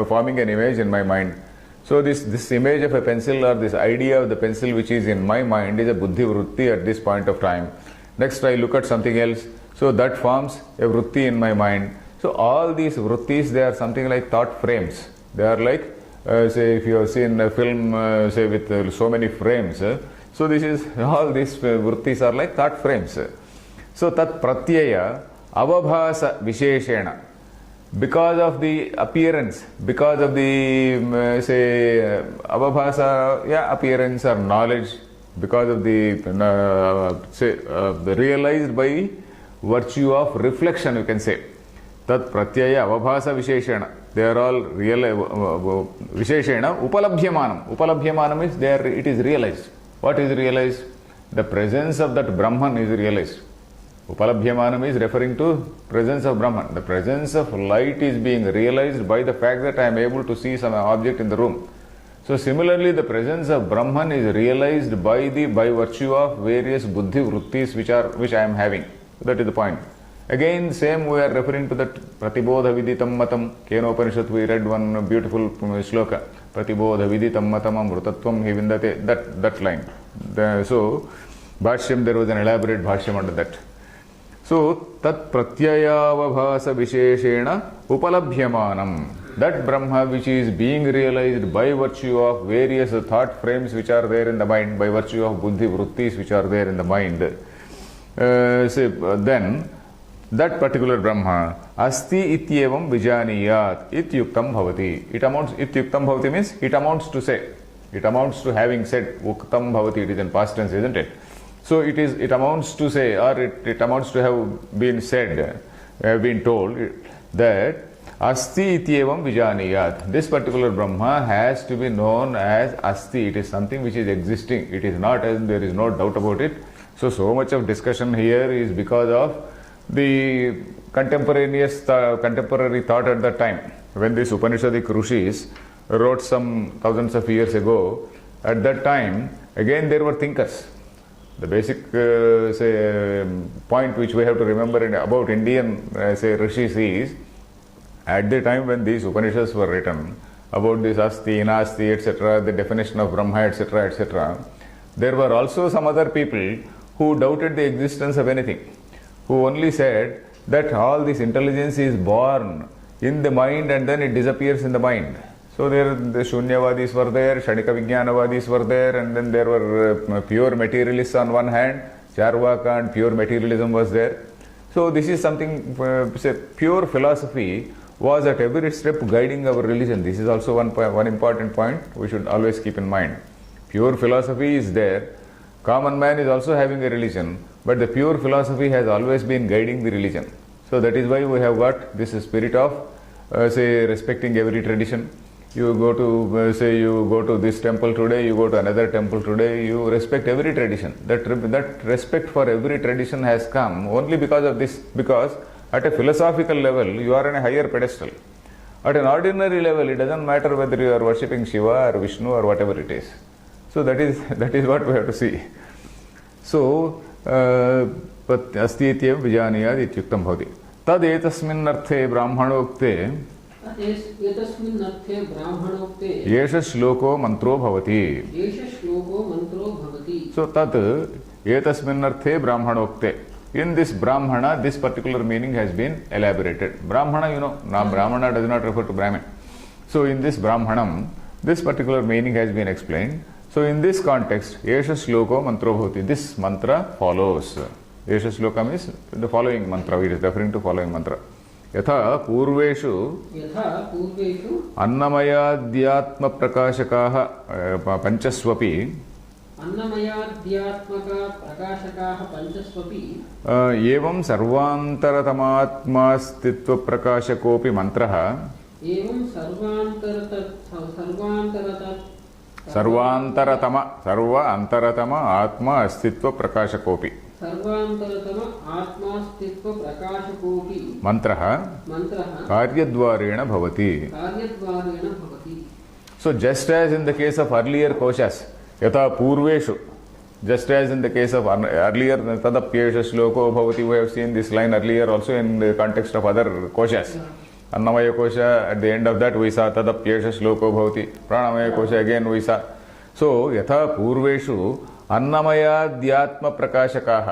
forming an image in my mind. So this image of a pencil or this idea of the pencil which is in my mind is a buddhi vritti at this point of time. Next I look at something else. So that forms a vritti in my mind. So all these vrittis, they are something like thought frames. They are like, say if you have seen a film, say with so many frames. So this is, all these vrittis are like thought frames. So tat pratyaya avabhasa visheshena. Because of the appearance, because of the avabhasa, appearance or knowledge, because of the realized by virtue of reflection, you can say. Tat pratyaya avabhasa visheshena. They are all real visheshena upalabhyamanam. Upalabhyamanam is there, it is realized. What is realized? The presence of that Brahman is realized. Upalabhyamanam is referring to presence of Brahman. The presence of light is being realized by the fact that I am able to see some object in the room. So similarly, the presence of Brahman is realized by virtue of various buddhi vrittis which I am having. That is the point. Again, same we are referring to that pratibodha viditam matam. Kenopanishad we read one beautiful shloka. Pratibodha viditam matam amrutatvam hivindate. That line. So, Bhashyam, there was an elaborate Bhashyam under that. So, tat pratyayavabhasa visheshena upalabhyamanam. That Brahma which is being realized by virtue of various thought frames which are there in the mind, by virtue of buddhi vrittis which are there in the mind. Then, that particular Brahma, asti ityevam vijaniyat ityuktam bhavati. Ityuktam bhavati means it amounts to say. It amounts to having said. Uktam bhavati, it is in past tense, isn't it? So it amounts to say, or it amounts to have been said, been told that asti ityevam vijaniyat. This particular Brahma has to be known as asti. It is something which is existing. It is not, as there is no doubt about it. So much of discussion here is because of the contemporary thought at that time. When these Upanishadic Rishis wrote some thousands of years ago, at that time, again there were thinkers. The basic point which we have to remember about Indian Rishis is, at the time when these Upanishads were written, about this Asti, Nasti, etc., the definition of Brahma, etc., etc., there were also some other people who doubted the existence of anything, who only said that all this intelligence is born in the mind and then it disappears in the mind. So the Shunyavadis were there, Shanika Vijnanavadis were there, and then there were pure materialists on one hand, Charvaka and pure materialism was there. So this is something, pure philosophy was at every step guiding our religion. This is also one important point we should always keep in mind. Pure philosophy is there. Common man is also having a religion, but the pure philosophy has always been guiding the religion. So that is why we have got this spirit of, respecting every tradition. You go to this temple today, you go to another temple today, you respect every tradition. That respect for every tradition has come only because of this, because at a philosophical level, you are on a higher pedestal. At an ordinary level, it doesn't matter whether you are worshipping Shiva or Vishnu or whatever it is. So that is what we have to see. So, asti ityam vijaniyad ityuktam bhavati. Tad etasmin arthe brahmanokte. एतस्मिन् अर्थे ब्राह्मणोक्ते एष श्लोको मन्त्रो भवति. एष श्लोको मन्त्रो भवति. So tat etasmin arthe brahmanokte. In this brahmana, this particular meaning has been elaborated. Brahmana, you know, now brahmana does not refer to Brahmin. So in this brahmanam, this particular meaning has been explained. So in this context, esha shloko mantro bhavati. This mantra follows. Esha shloka means the following mantra. It is referring to following mantra. यथा पूर्वेषु अन्नमयाद्यात्म प्रकाशकाः पंचस्वपि एवं सर्वान्तरतमात्मास्तित्व प्रकाशकोऽपि मन्त्रः सर्वान्तरतम आत्मा अस्तित्व प्रकाशकोऽपि मंत्रः कार्यद्वारेण भवति. So just as in the case of earlier koshas, yatha purveshu, just as in the case of earlier tadapyesha shloko bhavati, we have seen this line earlier also in the context of other koshas. Annamaya kosha, at the end of that we saw tadapyesha shloko bhavati. Pranamaya kosha, again we saw. So yatha purveshu अन्नमयाद्यात्म प्रकाशकाः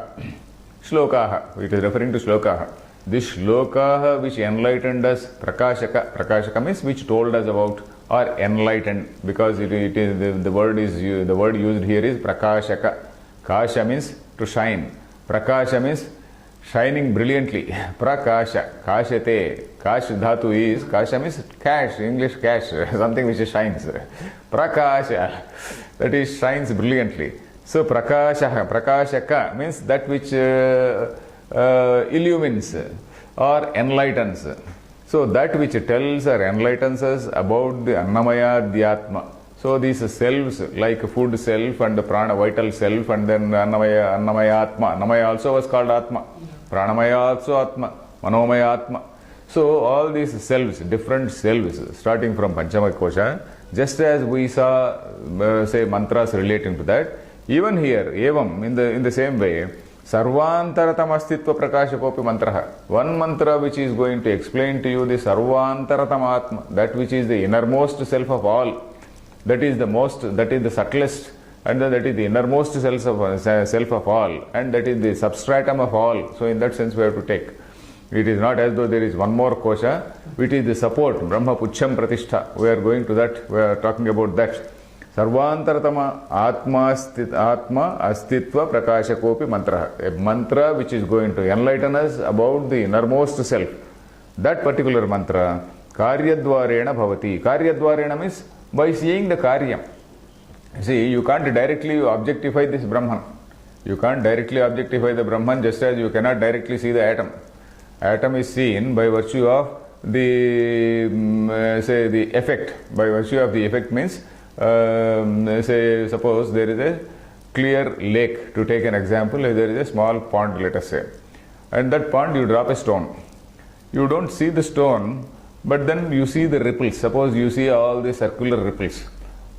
श्लोकाः, it is referring to श्लोकाः. This श्लोकाः which enlightened us, prakashaka means which told us about or enlightened, because it is the word used here is prakashaka. Kasha means to shine, prakasha means shining brilliantly. Prakasha, kashate, kash dhatu is, kasha means cash, English cash, something which shines. Prakasha, that is shines brilliantly. So prakashaka means that which illumines or enlightens. So that which tells or enlightens us about the Annamaya Dhyatma. So these selves like food self and the prana vital self and then Annamaya Atma. Annamaya also was called Atma. Pranamaya also Atma. Manomaya Atma. So all these selves, different selves starting from Panchama Kosha, just as we saw say mantras relating to that, even here, evam, in the same way, Sarvantaratam Astitva Prakashakopi Mantraha. One mantra which is going to explain to you the Sarvantaratam Atma, that which is the innermost self of all, that is the subtlest, and that is the innermost self of all, and that is the substratum of all. So in that sense we have to take. It is not as though there is one more kosha, which is the support, Brahma Pucham Pratishtha. We are going to that, we are talking about that. Sarvantaratama Atma Astitva Prakashakopi Mantra. A mantra which is going to enlighten us about the innermost self. That particular mantra, Karyadvarena Bhavati. Karyadvarena means by seeing the Karyam. See, you can't directly objectify this Brahman. You can't directly objectify the Brahman just as you cannot directly see the atom. Atom is seen by virtue of the, say, the effect. By virtue of the effect means, say, suppose there is a clear lake, to take an example, there is a small pond, let us say. And that pond you drop a stone. You don't see the stone, but then you see the ripples. Suppose you see all the circular ripples.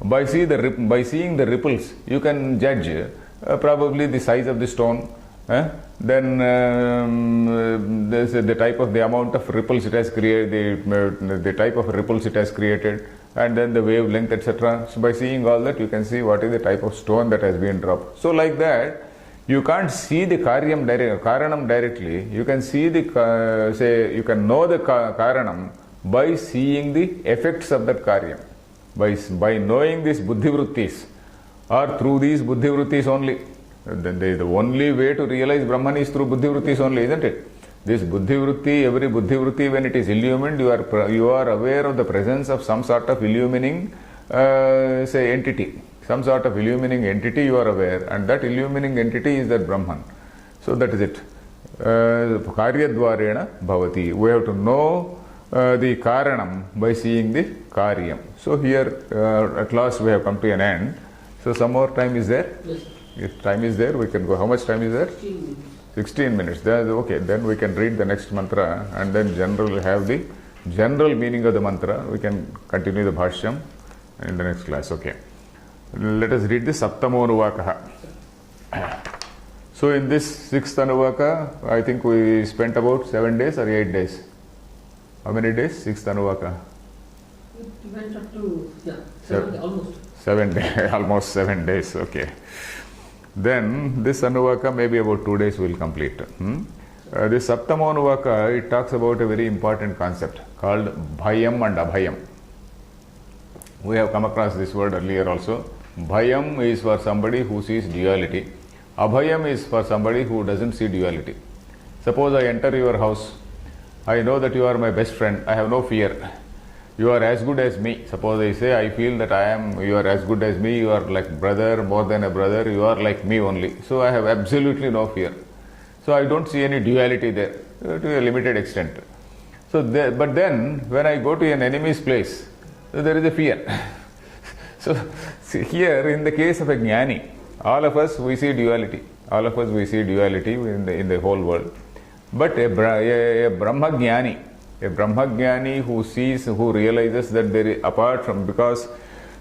By seeing the ripples, you can judge probably the size of the stone, then the type of, the amount of ripples it has created, the type of ripples it has created, and then the wavelength, etc. So by seeing all that, you can see what is the type of stone that has been dropped. So like that, you can't see the karanam directly. You can see the, you can know the karanam by seeing the effects of that karyam. By knowing these buddhivrittis, or through these buddhivrittis only. The only way to realize Brahman is through buddhivrittis only, isn't it? This buddhivritti, every buddhivritti, when it is illumined, you are aware of the presence of some sort of illumining, say, entity. Some sort of illumining entity you are aware, and that illumining entity is that Brahman. So that is it. Karyadvarena bhavati. We have to know the karanam by seeing the karyam. So here, at last we have come to an end. So some more time is there? Yes. If time is there, we can go. How much time is there? 16 minutes. 16 minutes. Okay, then we can read the next mantra and then have the general meaning of the mantra. We can continue the bhashyam in the next class. Okay. Let us read the Saptamo Anuvakaha. So in this 6th Anuvaka, I think we spent about 7 days or 8 days. How many days? Sixth Anuvaka? It went up to, yeah, 7, almost. 7 days, almost 7 days, okay. Then this Anuvaka, maybe about 2 days will complete. This Saptama Anuvaka, it talks about a very important concept called Bhayam and Abhayam. We have come across this word earlier also. Bhayam is for somebody who sees duality. Abhayam is for somebody who doesn't see duality. Suppose I enter your house. I know that you are my best friend. I have no fear. You are as good as me. Suppose I say, I feel that you are as good as me. You are like brother, more than a brother. You are like me only. So I have absolutely no fear. So I don't see any duality there to a limited extent. So, but then when I go to an enemy's place, there is a fear. So see, here in the case of a jnani, all of us we see duality. All of us we see duality in the whole world. But a Brahmajnani, who realizes that there is, apart from, because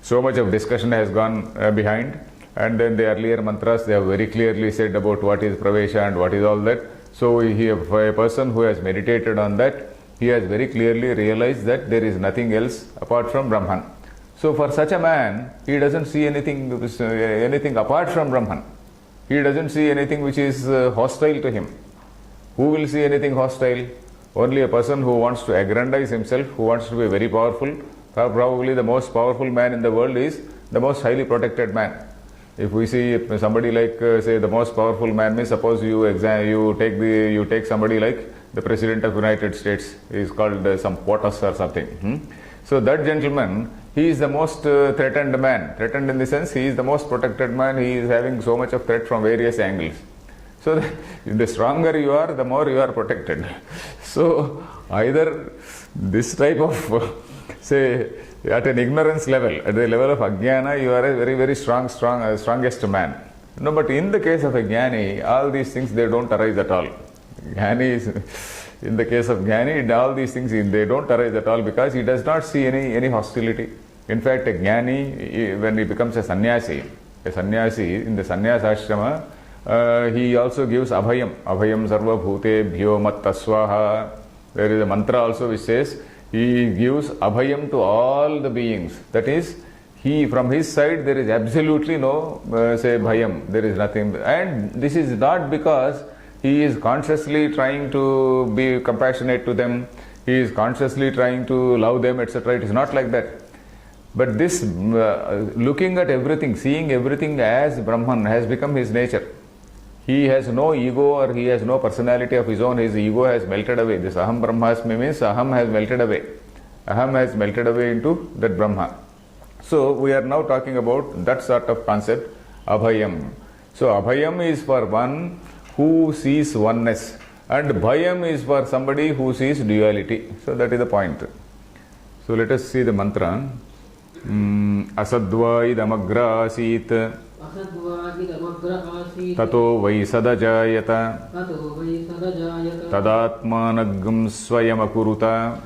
so much of discussion has gone behind, and then the earlier mantras, they have very clearly said about what is pravesha and what is all that. So for a person who has meditated on that, he has very clearly realized that there is nothing else apart from Brahman. So for such a man, he doesn't see anything apart from Brahman. He doesn't see anything which is hostile to him. Who will see anything hostile? Only a person who wants to aggrandize himself, who wants to be very powerful. Probably the most powerful man in the world is the most highly protected man. If we see somebody like, say, the most powerful man means, suppose you take somebody like the President of the United States, he is called some POTUS or something. So that gentleman, he is the most threatened man. Threatened in the sense, he is the most protected man. He is having so much of threat from various angles. So the stronger you are, the more you are protected. So either this type of, say, at an ignorance level, at the level of ajnana, you are a very, very strongest man. No, but in the case of a jnani, all these things, they don't arise at all. In the case of jnani, all these things, they don't arise at all, because he does not see any hostility. In fact, a jnani, when he becomes a sannyasi in the sannyas ashrama, he also gives abhayam. Abhayam sarva bhutebhyo matta swaha. There is a mantra also which says, he gives abhayam to all the beings. That is, from his side, there is absolutely no, say, bhayam. There is nothing. And this is not because he is consciously trying to be compassionate to them. He is consciously trying to love them, etc. It is not like that. But this looking at everything, seeing everything as Brahman has become his nature. He has no ego, or he has no personality of his own. His ego has melted away. This Aham Brahmasmi means Aham has melted away. Aham has melted away into that Brahma. So we are now talking about that sort of concept, Abhayam. So Abhayam is for one who sees oneness, and Bhayam is for somebody who sees duality. So that is the point. So let us see the mantra. Asadva idamagra asit tato vai sadajayata tadatmanagam swayamakuruta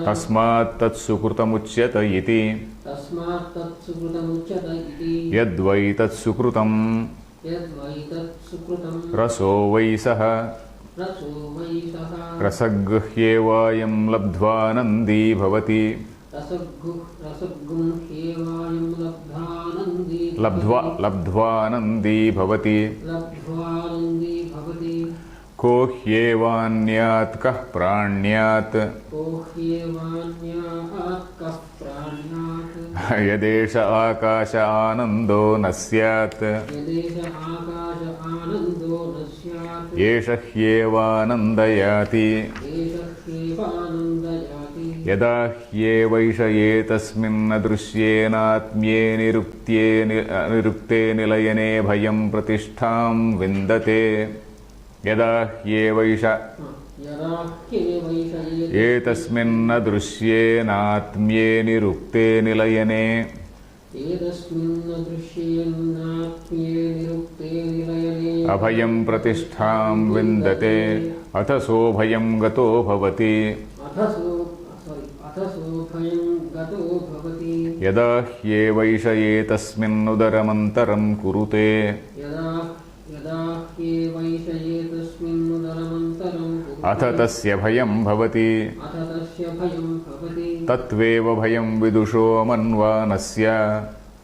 tasmat tatsukrutam iti yadvai tatsukrutam raso vai saha rasaghyevayam labdhvanandi bhavati labdhvanandi bhavati ko hyevanyat kah pranyat yadesha akasha anando nasyat yesha hyevanandayati yada hyevaishaye tasmin adrusyyenatmye nirukte nilayane bhayam pratishtham vindate yada hyevaisha etasmin adrusyyenatmye nirukte nilayane abhayam pratishtham vindate athaso bhayam gato bhavati yada hyevaishaye tasmin udaramantaram kurute अथ तस्य भयं भवति अथ तस्य भयं भवति तत्त्वेव भयं विदुषो मन्वानस्य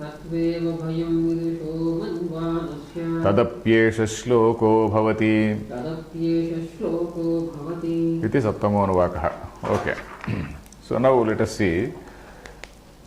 तत्त्वेव भयं विदुषो मन्वानस्य तदप्येष श्लोको भवति तदप्येष श्लोको भवति इति सप्तमोऽनुवाकः. Okay. So now let us see.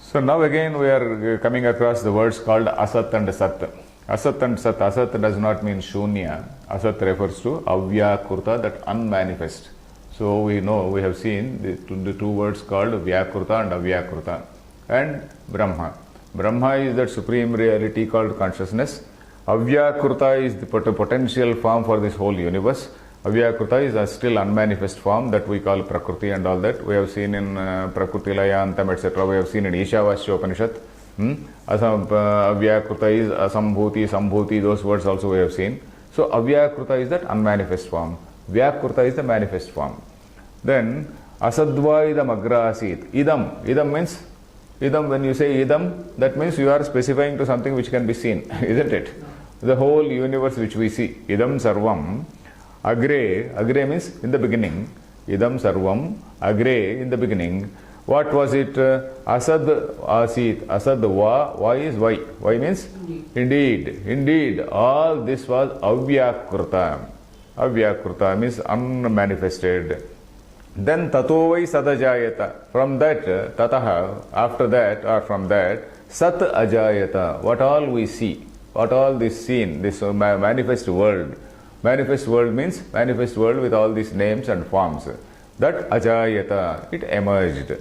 So now again we are coming across the words called asat and sat. Asat and sat. Asat does not mean shunya. Asat refers to avyakruta, that unmanifest. So we know, we have seen the two words called vyakruta and avyakruta. And Brahma. Brahma is that supreme reality called consciousness. Avyakruta is the potential form for this whole universe. Avyakruta is a still unmanifest form that we call Prakriti and all that. We have seen in Prakriti Layantam, etc. We have seen in Ishavasya Upanishad. Avyakruta is Asambhuti, Sambhuti, those words also we have seen. So Avyakruta is that unmanifest form. Vyakruta is the manifest form. Then Asadva idam agra asit. Idam means, idam, when you say idam, that means you are specifying to something which can be seen, isn't it? The whole universe which we see. Idam sarvam. Agre means in the beginning. Idam sarvam. Agre, in the beginning. What was it? Asad asit. Asad va. Why is why? Why means indeed. All this was avyakruta. Avyakruta means unmanifested. Then tato vai sadajayata. From that, tataha, after that or from that, sat ajayata. What all we see, what all this seen, this manifest world. Manifest world means manifest world with all these names and forms. That ajayata, it emerged.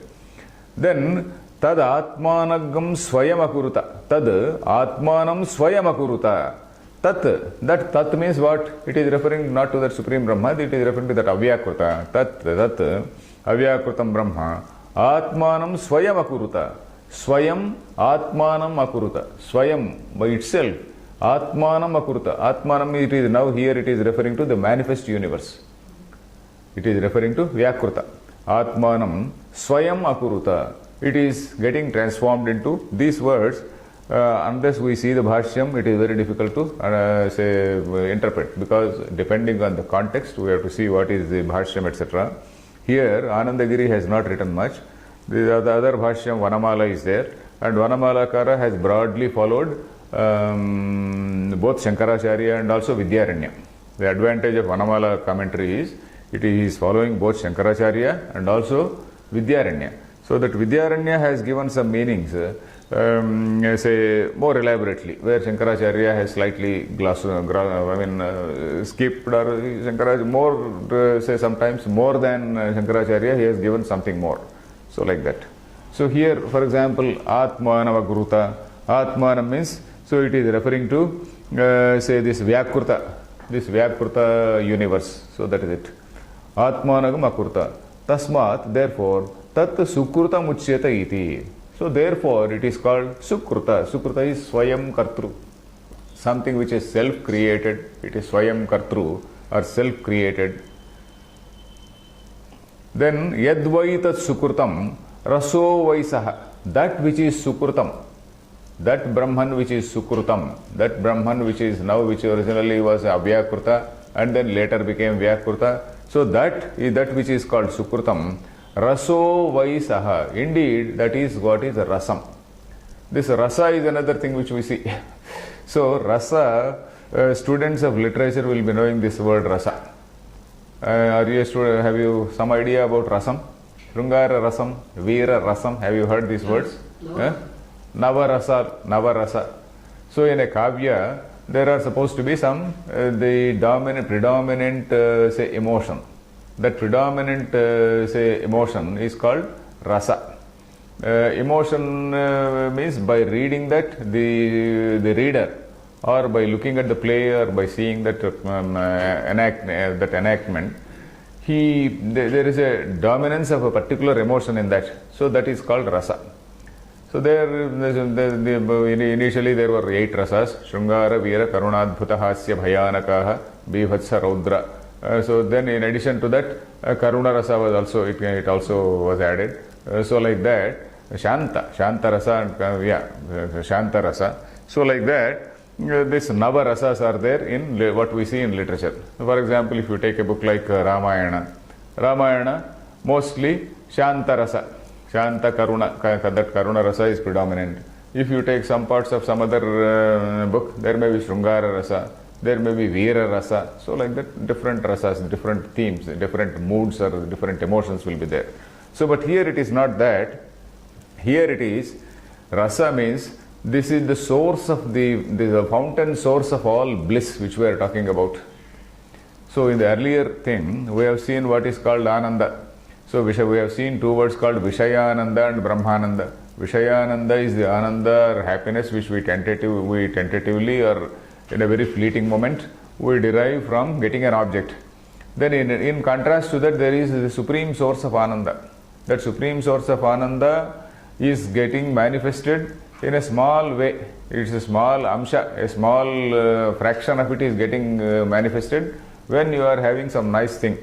Then tad atmanagam swayam akuruta. Tad atmanam swayam akuruta. That tat means what? It is referring not to that supreme Brahma, it is referring to that avyakruta. Tat avyakrutam Brahma. Atmanam swayam akuruta. Swayam atmanam akuruta. Swayam by itself. Atmanam akuruta. Atmanam, it is now here it is referring to the manifest universe. It is referring to Vyakruta. Atmanam swayam akuruta. It is getting transformed into these words. Unless we see the bhashyam, it is very difficult to interpret, because depending on the context, we have to see what is the bhashyam, etc. Here, Anandagiri has not written much. The other bhashyam, Vanamala, is there, and Vanamalakara has broadly followed both Shankaracharya and also Vidyaranya. The advantage of Vanamala commentary is it is following both Shankaracharya and also Vidyaranya. So that Vidyaranya has given some meanings, say more elaborately, where Shankaracharya has slightly skipped, or Shankaracharya more, say sometimes more than Shankaracharya, he has given something more. So like that. So here, for example, Atmanava Guruta. Atmanam means, so it is referring to, say this Vyakruta universe. So that is it. Atmanagam akurta. Tasmat, therefore, tat sukruta muchyata iti. So therefore, it is called sukruta. Sukruta is swayam kartru. Something which is self-created. It is swayam kartru, or self-created. Then, yadvai tat sukrutam raso vaisaha. That which is sukrutam. That Brahman which is Sukrutam, that Brahman which is now, which originally was Avyakruta and then later became Vyakruta. So that which is called Sukrutam, Raso Vaisaha. Indeed, that is what is Rasam. This Rasa is another thing which we see. So Rasa, students of literature will be knowing this word Rasa. Are you a student? Have you some idea about Rasam? Shrungara Rasam, Veera Rasam. Have you heard these words? No. Navarasa. So in a kavya, there are supposed to be some the predominant say emotion. That predominant say emotion is called rasa. Emotion means by reading that the reader, or by looking at the play, or by seeing that enactment, there is a dominance of a particular emotion in that. So that is called rasa. So initially there were 8 rasas: Shrungara, Veera, Karunadbhuta, Hasya, Bhayanakaha, Bibhatsa, Raudra. So then in addition to that, Karuna rasa was also, it also was added. So like that, Shanta rasa, Shanta rasa. So like that, these Nava rasas are there in what we see in literature. For example, if you take a book like Ramayana, Ramayana, mostly Shanta Rasa. Shanta Karuna, that Karuna Rasa is predominant. If you take some parts of some other book, there may be Shrungara Rasa, there may be Veera Rasa. So like that, different rasas, different themes, different moods or different emotions will be there. So but here it is not that. Here it is, Rasa means this is the source of the fountain source of all bliss which we are talking about. So in the earlier thing, we have seen what is called Ananda. So we have seen two words called Vishayananda and Brahmananda. Vishayananda is the Ananda or happiness which we tentatively or in a very fleeting moment we derive from getting an object. Then in contrast to that, there is the supreme source of Ananda. That supreme source of Ananda is getting manifested in a small way. It's a small amsha, a small fraction of it is getting manifested when you are having some nice thing,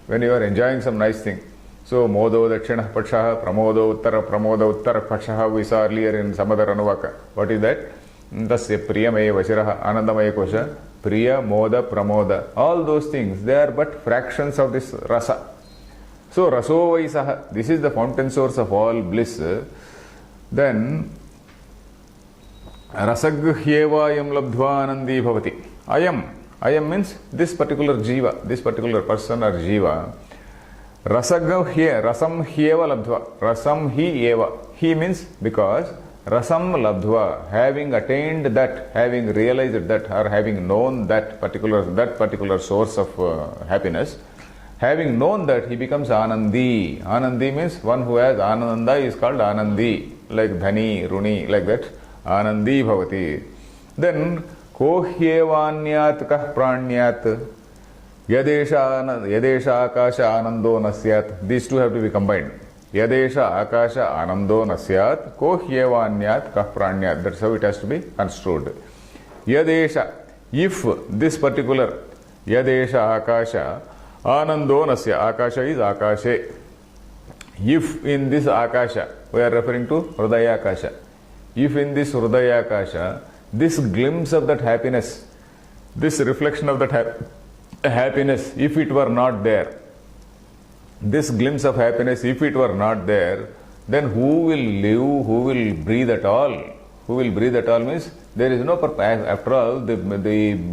when you are enjoying some nice thing. So, modo dakshina pakshaha, pramodo uttara pakshaha, we saw earlier in some other anuvaka. What is that? Tasya priyamaya vashiraha, anandamaya kosha, priya, moda, pramoda. All those things, they are but fractions of this rasa. So, raso vaisaha, this is the fountain source of all bliss. Then, rasagyevayam labdva anandi bhavati. Ayam means this particular jiva, this particular person or jiva. Rasam hyeva labdva. Rasam hi eva. He means because rasam labdva, having attained that, having realized that, or having known that particular source of happiness, having known that, he becomes anandi. Anandi means one who has ananda is called anandi, like dhani, runi, like that. Anandi bhavati. Then kohyevanyat kah pranyat. Yadesha akasha anando nasyat. These two have to be combined. Yadesha akasha anando nasyat kohyevanyat kah pranyat. That's how it has to be construed. Yadesha, if this particular Yadesha akasha anando nasya, akasha is akashe. If in this akasha, we are referring to Hridaya akasha. If in this Hridaya akasha, this glimpse of that happiness, this reflection of that happiness, if it were not there, this glimpse of happiness, if it were not there, then who will live, who will breathe at all? Who will breathe at all means there is no purpose. After all, the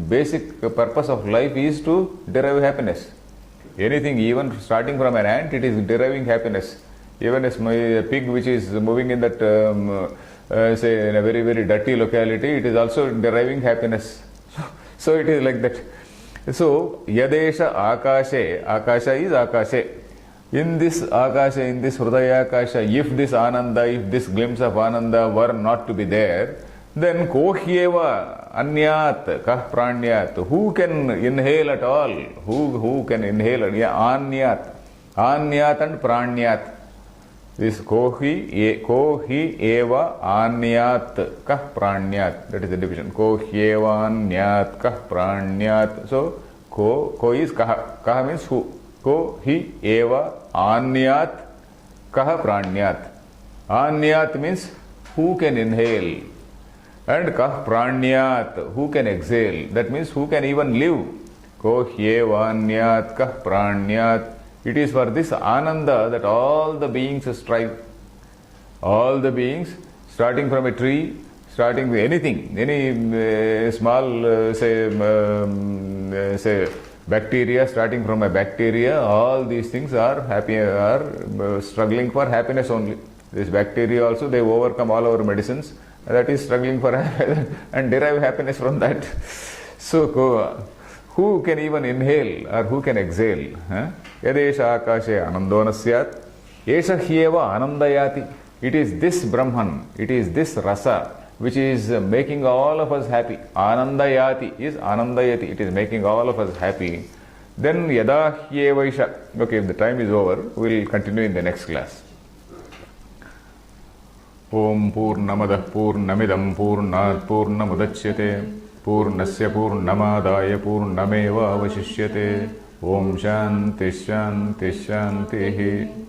basic purpose of life is to derive happiness. Anything, even starting from an ant, it is deriving happiness. Even a pig which is moving in that, say, in a very, very dirty locality, it is also deriving happiness. So it is like that. So, Yadesha Akashe, Akasha is Akashe. In this Akasha, in this Hridaya Akasha, if this Ananda, if this glimpse of Ananda were not to be there, then Kohyeva Anyat Kah Pranyat, who can inhale at all? Who can inhale? Anyat. Anyat and Pranyat. This Kohi Eva Anyat Kah Pranyat. That is the division. Kohyeva Anyat Kah Pranyat. So, Ko is Kaha. Kaha means who. Kohi Eva Anyat Kaha Pranyat. Anyat means who can inhale. And Kah Pranyat, who can exhale. That means who can even live. Kohyeva Anyat Kah Pranyat. It is for this Ananda that all the beings strive. All the beings, starting from a tree, starting with anything, any small, say bacteria, starting from a bacteria, all these things are struggling for happiness only. This bacteria also, they overcome all our medicines, that is struggling for and derive happiness from that. So, who can even inhale or who can exhale? Yadesha akashe anando nasyat. Esha hyeva anandayati. It is this Brahman, it is this rasa which is making all of us happy. Anandayati is anandayati. It is making all of us happy. Then yada hyevaisha. Okay, if the time is over, we will continue in the next class. Om Purnamadah Purnamidam Purnat Purnamudachyate Purnasya Purnamadaya Purnameva Avashishyate. Om Shanti Shanti Shanti.